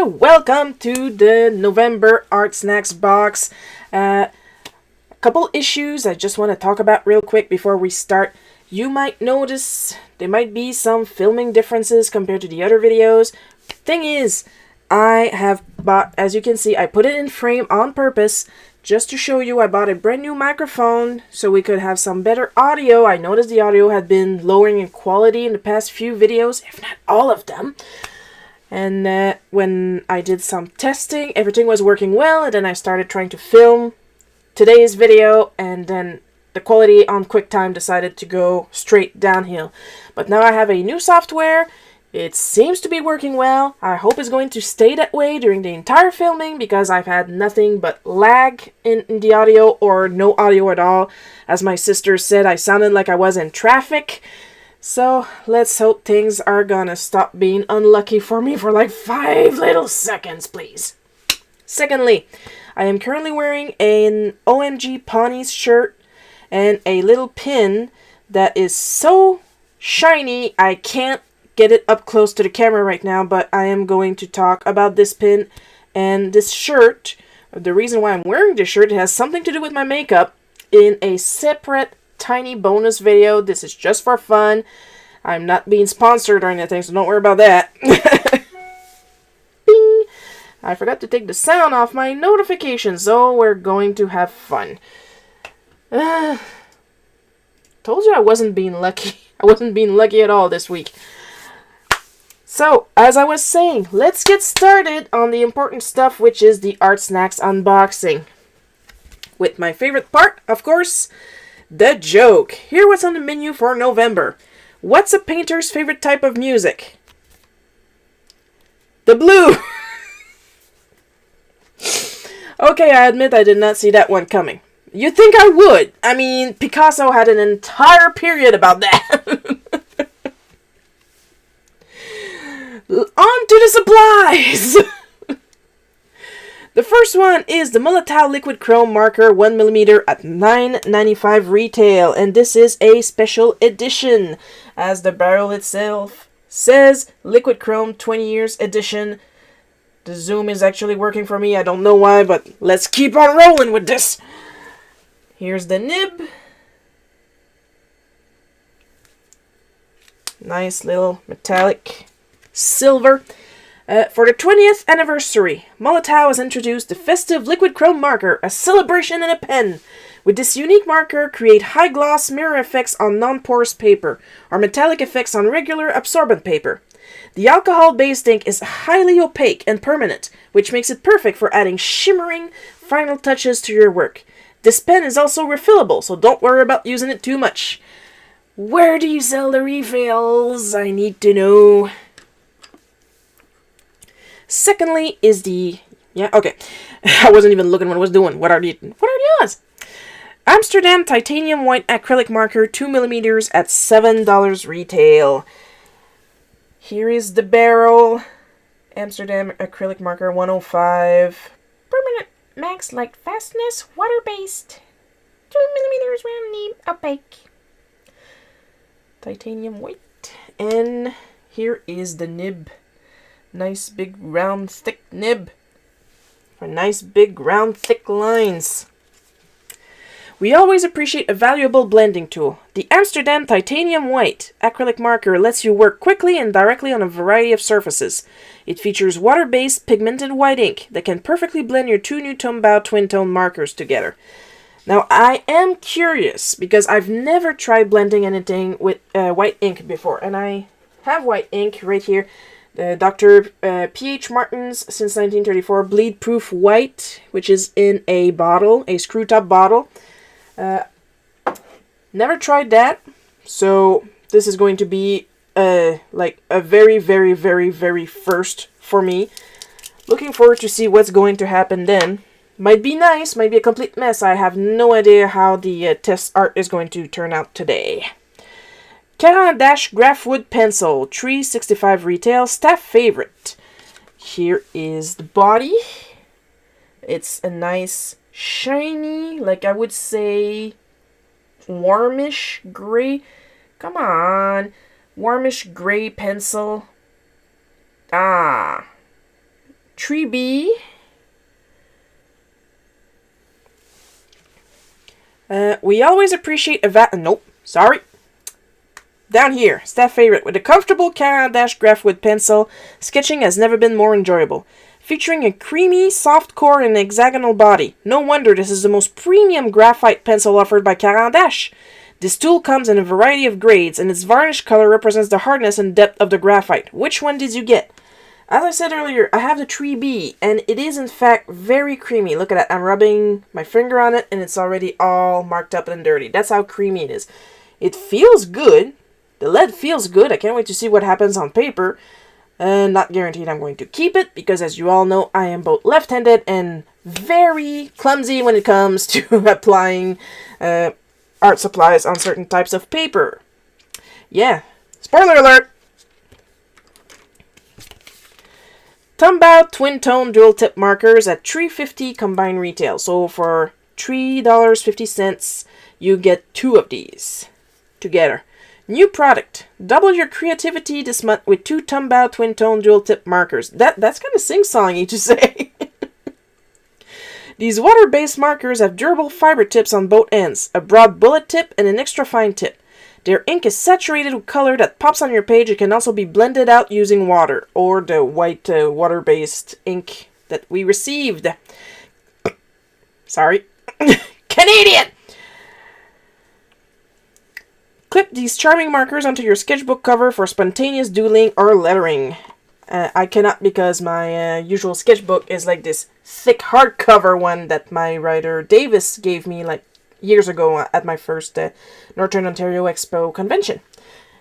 welcome to the November Art Snacks box. A couple issues I just want to talk about real quick before we start. You might notice there might be some filming differences compared to the other videos. Thing is, I have bought, as you can see, I put it in frame on purpose just to show you. I bought a brand new microphone so we could have some better audio. I noticed the audio had been lowering in quality in the past few videos, if not all of them. And when I did some testing, everything was working well, and then I started trying to film today's video, and then the quality on QuickTime decided to go straight downhill. But now I have a new software. It seems to be working well. I hope it's going to stay that way during the entire filming, because I've had nothing but lag in the audio or no audio at all. As my sister said, I sounded like I was in traffic. So, let's hope things are gonna stop being unlucky for me for like 5 little seconds, please. Secondly, I am currently wearing an OMG Pawnees shirt and a little pin that is so shiny I can't get it up close to the camera right now, but I am going to talk about this pin and this shirt. The reason why I'm wearing this shirt has something to do with my makeup in a separate tiny bonus video. This is just for fun. I'm not being sponsored or anything, so don't worry about that. Bing! I forgot to take the sound off my notifications, so we're going to have fun. Told you I wasn't being lucky. I wasn't being lucky at all this week. So, as I was saying, let's get started on the important stuff, which is the Art Snacks unboxing. With my favorite part, of course, the joke. Here what's on the menu for November. What's a painter's favorite type of music? The blue! Okay, I admit I did not see that one coming. You'd think I would. I mean, Picasso had an entire period about that. On to the supplies! The first one is the Molotow Liquid Chrome Marker 1mm at $9.95 retail, and this is a special edition. As the barrel itself says, Liquid Chrome 20 years edition. The zoom is actually working for me, I don't know why, but let's keep on rolling with this. Here's the nib. Nice little metallic silver. For the 20th anniversary, Molotow has introduced the festive Liquid Chrome Marker, a celebration in a pen. With this unique marker, create high-gloss mirror effects on non-porous paper, or metallic effects on regular absorbent paper. The alcohol-based ink is highly opaque and permanent, which makes it perfect for adding shimmering final touches to your work. This pen is also refillable, so don't worry about using it too much. Where do you sell the refills? I need to know. Secondly is the... Yeah, okay. I wasn't even looking what I was doing. What are the odds? Amsterdam Titanium White Acrylic Marker 2mm at $7 retail. Here is the barrel. Amsterdam Acrylic Marker 105. Permanent max light fastness, water-based. 2mm round nib, opaque. Titanium white. And here is the nib. Nice big round thick nib for nice big round thick lines. We always appreciate a valuable blending tool. The Amsterdam Titanium White Acrylic Marker lets you work quickly and directly on a variety of surfaces. It features water-based pigmented white ink that can perfectly blend your two new Tombow twin tone markers together. Now I am curious because I've never tried blending anything with white ink before, and I have white ink right here. The Dr. P.H. Martin's since 1934 Bleed Proof White, which is in a bottle, a screw-top bottle. Never tried that, so this is going to be like a very, very, very, very first for me. Looking forward to see what's going to happen then. Might be nice, might be a complete mess. I have no idea how the test art is going to turn out today. Caran d'Ache Graphwood Pencil, $3.65 retail, staff favorite. Here is the body. It's a nice, shiny, like I would say, warmish gray. Come on. Warmish gray pencil. Tree B. We always appreciate nope, sorry. Down here, staff favorite, with a comfortable Caran d'Ache graphite pencil, sketching has never been more enjoyable. Featuring a creamy, soft core and hexagonal body. No wonder this is the most premium graphite pencil offered by Caran d'Ache. This tool comes in a variety of grades, and its varnish color represents the hardness and depth of the graphite. Which one did you get? As I said earlier, I have the Tree B, and it is in fact very creamy. Look at that, I'm rubbing my finger on it, and it's already all marked up and dirty. That's how creamy it is. It feels good. The lead feels good. I can't wait to see what happens on paper. Not guaranteed I'm going to keep it, because as you all know, I am both left-handed and very clumsy when it comes to applying art supplies on certain types of paper. Yeah, spoiler alert! Tombow twin tone dual tip markers at $3.50 combined retail. So for $3.50, you get 2 of these together. New product. Double your creativity this month with 2 Tombow twin tone dual tip markers. That's kind of sing-songy to say. These water-based markers have durable fiber tips on both ends, a broad bullet tip and an extra fine tip. Their ink is saturated with color that pops on your page. It can also be blended out using water, or the white water-based ink that we received. Sorry. Canadian! Clip these charming markers onto your sketchbook cover for spontaneous doodling or lettering. I cannot, because my usual sketchbook is like this thick hardcover one that my writer Davis gave me like years ago at my first Northern Ontario Expo convention.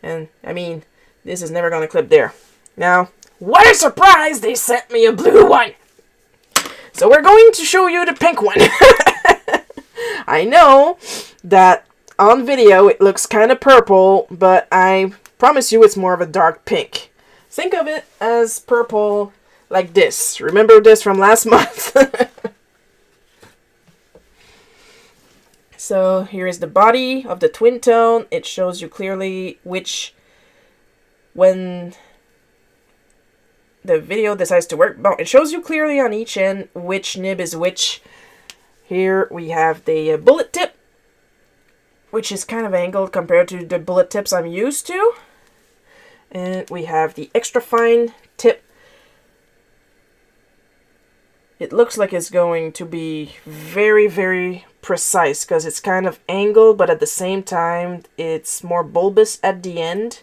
And, I mean, this is never going to clip there. Now, what a surprise! They sent me a blue one! So we're going to show you the pink one. I know that on video it looks kind of purple, but I promise you it's more of a dark pink. Think of it as purple like this. Remember this from last month? So here is the body of the twin tone. It shows you clearly when the video decides to work, it shows you clearly on each end which nib is which. Here we have the bullet tip, which is kind of angled compared to the bullet tips I'm used to. And we have the extra fine tip. It looks like it's going to be very, very precise because it's kind of angled, but at the same time, it's more bulbous at the end.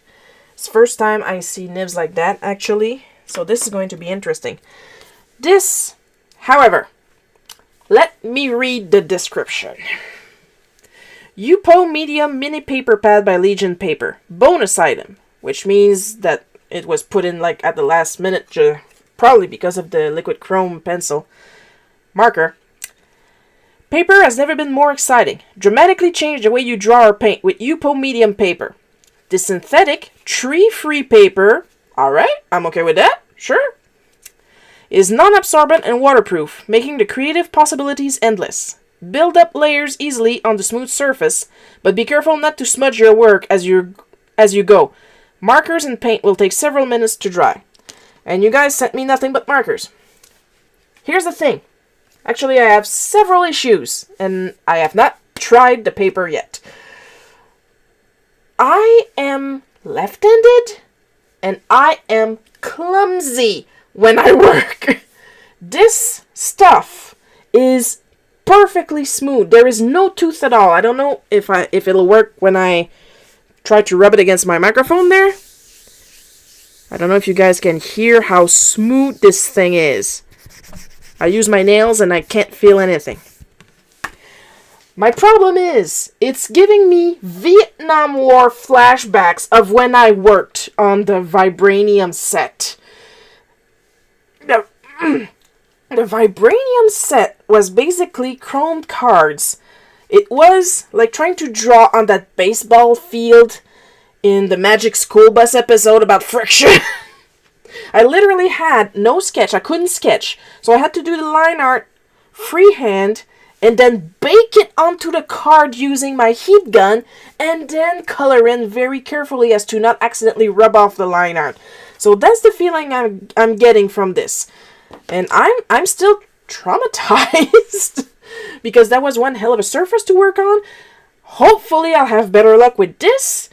It's the first time I see nibs like that, actually. So this is going to be interesting. This, however, let me read the description. Yupo Medium Mini Paper Pad by Legion Paper. Bonus item, which means that it was put in like at the last minute, probably because of the liquid chrome pencil marker. Paper has never been more exciting. Dramatically change the way you draw or paint with Yupo Medium Paper. This synthetic, tree-free paper, alright, I'm okay with that, sure, is non-absorbent and waterproof, making the creative possibilities endless. Build up layers easily on the smooth surface, but be careful not to smudge your work as you go. Markers and paint will take several minutes to dry. And you guys sent me nothing but markers. Here's the thing. Actually, I have several issues, and I have not tried the paper yet. I am left-handed, and I am clumsy when I work. This stuff is perfectly smooth. There is no tooth at all. I don't know if it'll work when I try to rub it against my microphone there. I don't know if you guys can hear how smooth this thing is. I use my nails and I can't feel anything. My problem is, it's giving me Vietnam War flashbacks of when I worked on the Vibranium set. The Vibranium set was basically chromed cards. It was like trying to draw on that baseball field in the Magic School Bus episode about friction. I literally had no sketch. I couldn't sketch. So I had to do the line art freehand and then bake it onto the card using my heat gun and then color in very carefully as to not accidentally rub off the line art. So that's the feeling I'm getting from this. And I'm still traumatized because that was one hell of a surface to work on. Hopefully I'll have better luck with this.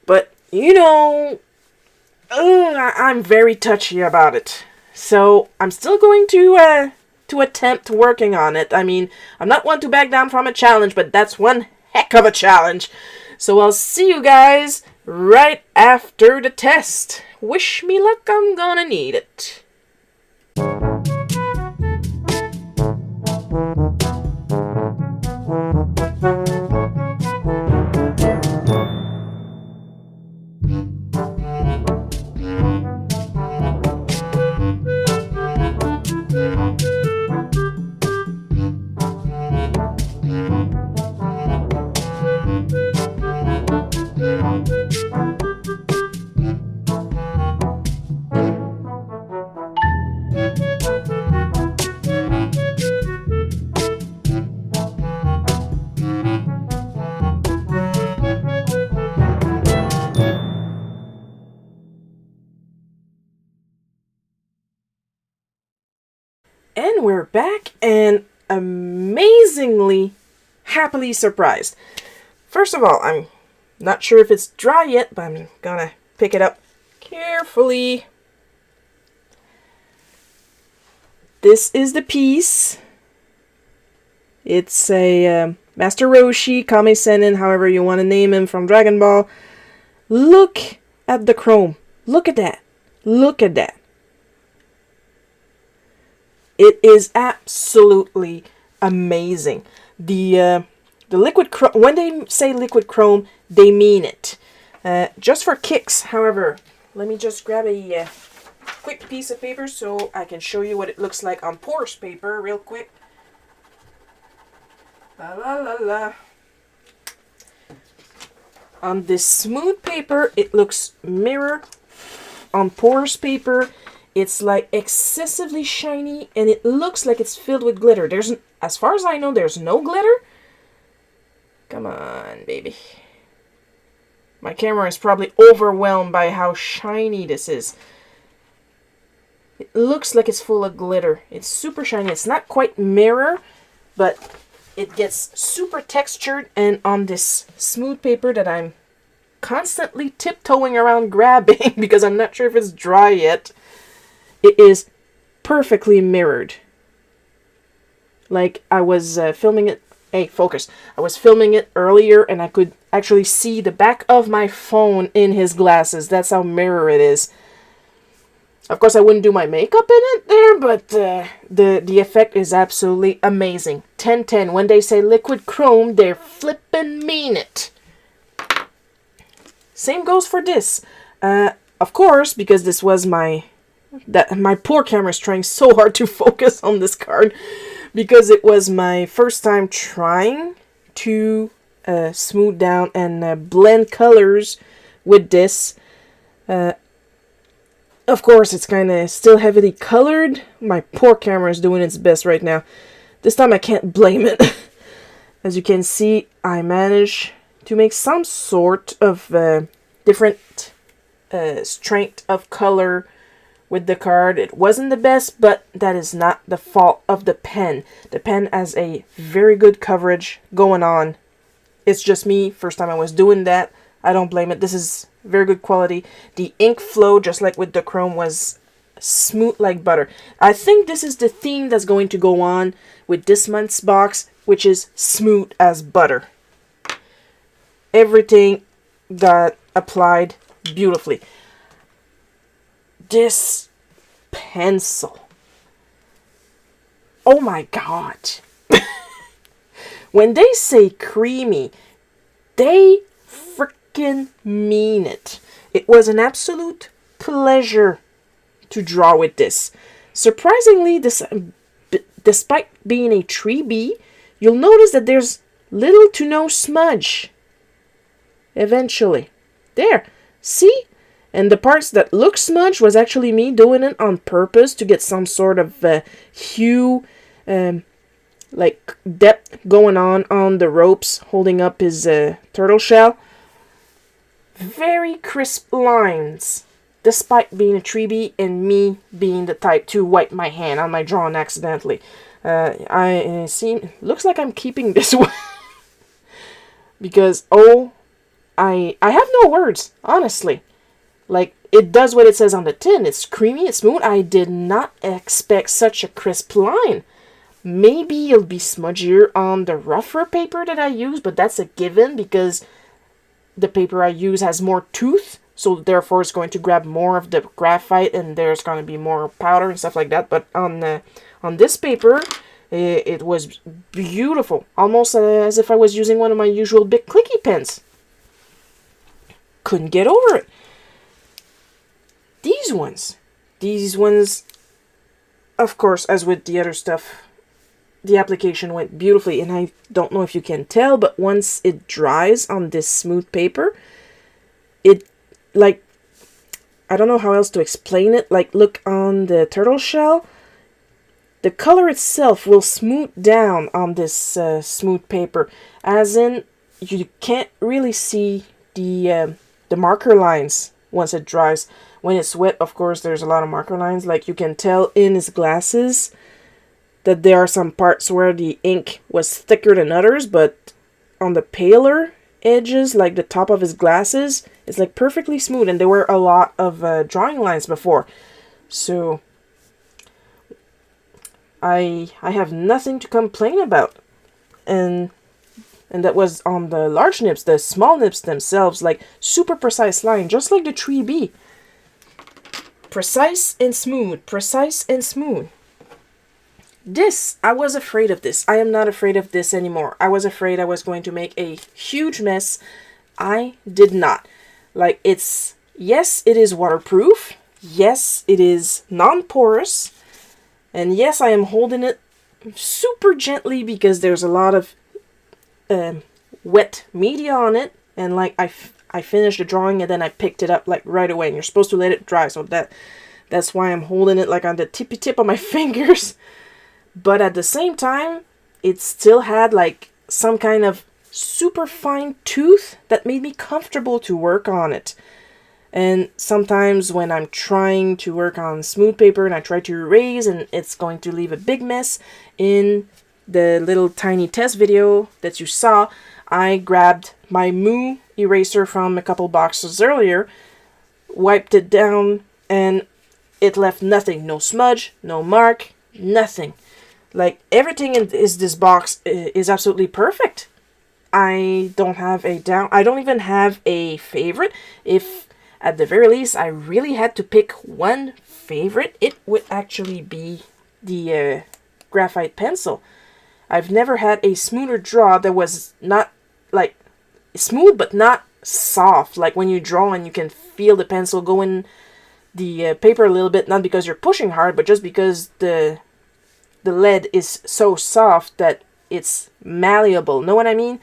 But, you know, I'm very touchy about it. So I'm still going to attempt working on it. I mean, I'm not one to back down from a challenge, but that's one heck of a challenge. So I'll see you guys right after the test. Wish me luck, I'm gonna need it. And we're back and amazingly happily surprised. First of all, I'm not sure if it's dry yet, but I'm gonna pick it up carefully. This is the piece. It's a Master Roshi, Kame Sennin, however you want to name him, from Dragon Ball. Look at the chrome. Look at that. Look at that. It is absolutely amazing. The liquid chrome, when they say liquid chrome, they mean it. Just for kicks, however, let me just grab a quick piece of paper so I can show you what it looks like on porous paper real quick. La la la la. On this smooth paper, it looks mirror. On porous paper, it's like excessively shiny, and it looks like it's filled with glitter. As far as I know, there's no glitter. Come on, baby. My camera is probably overwhelmed by how shiny this is. It looks like it's full of glitter. It's super shiny. It's not quite mirror, but it gets super textured, and on this smooth paper that I'm constantly tiptoeing around grabbing because I'm not sure if it's dry yet, it is perfectly mirrored. Like I was filming it. Hey, focus. I was filming it earlier and I could actually see the back of my phone in his glasses. That's how mirror it is. Of course, I wouldn't do my makeup in it there, but the effect is absolutely amazing. 10/10. When they say liquid chrome, they're flippin' mean it. Same goes for this. Of course, because this was my poor camera is trying so hard to focus on this card, because it was my first time trying to smooth down and blend colors with this. Of course, it's kind of still heavily colored. My poor camera is doing its best right now. This time I can't blame it. As you can see, I managed to make some sort of different strength of color with the card. It wasn't the best, but that is not the fault of the pen. The pen has a very good coverage going on. It's just me, first time I was doing that. I don't blame it. This is very good quality. The ink flow, just like with the chrome, was smooth like butter. I think this is the theme that's going to go on with this month's box, which is smooth as butter. Everything got applied beautifully. This pencil. Oh my god. When they say creamy, they freaking mean it. It was an absolute pleasure to draw with this. Surprisingly, this, despite being a 3B, you'll notice that there's little to no smudge. Eventually. There. See? And the parts that look smudged was actually me doing it on purpose to get some sort of hue, like depth going on the ropes holding up his turtle shell. Very crisp lines. despite being a 3B and me being the type to wipe my hand on my drawing accidentally. I seem looks like I'm keeping this one because I have no words, honestly. Like, it does what it says on the tin. It's creamy, it's smooth. I did not expect such a crisp line. Maybe it'll be smudgier on the rougher paper that I use, but that's a given because the paper I use has more tooth, so therefore it's going to grab more of the graphite and there's going to be more powder and stuff like that. But on this paper, it was beautiful, almost as if I was using one of my usual big clicky pens. Couldn't get over it. These ones, of course, as with the other stuff, the application went beautifully, and I don't know if you can tell, but once it dries on this smooth paper, it, like, I don't know how else to explain it. Like, look on the turtle shell, the color itself will smooth down on this smooth paper, as in you can't really see the marker lines once it dries. When it's wet, of course, there's a lot of marker lines. Like, you can tell in his glasses that there are some parts where the ink was thicker than others, but on the paler edges, like the top of his glasses, it's like perfectly smooth, and there were a lot of drawing lines before. So I have nothing to complain about. And that was on the large nibs. The small nibs themselves, like, super precise line, just like the 3B. Precise and smooth, precise and smooth. This, I was afraid of this. I am not afraid of this anymore. I was afraid I was going to make a huge mess. I did not. Like, yes, it is waterproof. Yes, it is non-porous. And yes, I am holding it super gently because there's a lot of wet media on it. And, like, I finished the drawing and then I picked it up, like, right away. And you're supposed to let it dry, so that's why I'm holding it, like, on the tippy tip of my fingers. But at the same time, it still had, like, some kind of super fine tooth that made me comfortable to work on it. And sometimes when I'm trying to work on smooth paper and I try to erase and it's going to leave a big mess, in the little tiny test video that you saw, I grabbed my Moo eraser from a couple boxes earlier, wiped it down, and it left nothing. No smudge, no mark, nothing. Like, everything in this box is absolutely perfect. I don't have a I don't even have a favorite. If, at the very least, I really had to pick one favorite, it would actually be the graphite pencil. I've never had a smoother draw that was not, like, smooth but not soft. Like, when you draw and you can feel the pencil go in the paper a little bit, not because you're pushing hard, but just because the lead is so soft that it's malleable. Know what I mean?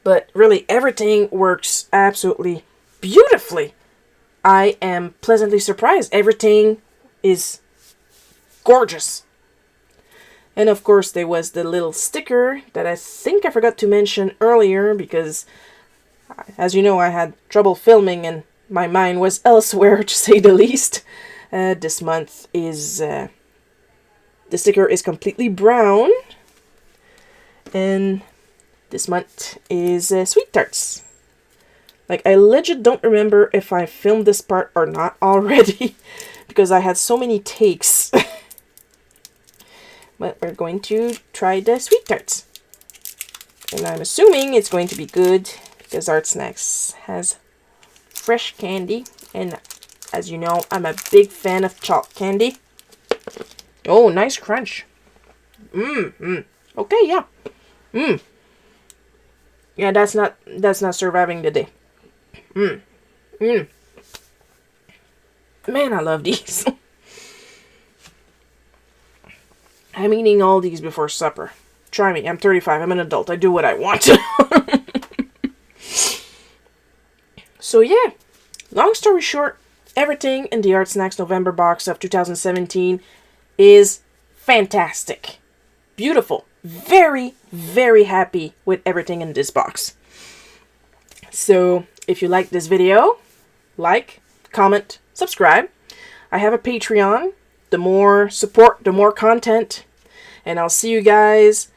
But really, everything works absolutely beautifully. I am pleasantly surprised. Everything is gorgeous. And of course, there was the little sticker that I think I forgot to mention earlier because, as you know, I had trouble filming and my mind was elsewhere, to say the least. This month is... the sticker is completely brown. And this month is Sweet Tarts. Like, I legit don't remember if I filmed this part or not already. Because I had so many takes. But we're going to try the Sweet Tarts. And I'm assuming it's going to be good. Because Art Snacks has fresh candy. And as you know, I'm a big fan of chalk candy. Oh, nice crunch. Okay, yeah. Yeah, that's not surviving the day. Man, I love these. I'm eating all these before supper. Try me. I'm 35. I'm an adult. I do what I want. So yeah, long story short, everything in the Art Snacks November box of 2017 is fantastic. Beautiful. Very, very happy with everything in this box. So if you like this video, like, comment, subscribe. I have a Patreon. The more support, the more content. And I'll see you guys.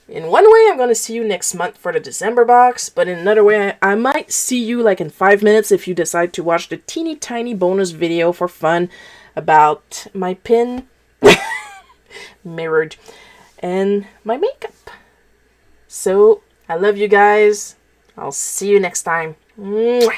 In one way, I'm going to see you next month for the December box. But in another way, I might see you like in 5 minutes if you decide to watch the teeny tiny bonus video for fun about my pin mirrored and my makeup. So, I love you guys. I'll see you next time. Mwah.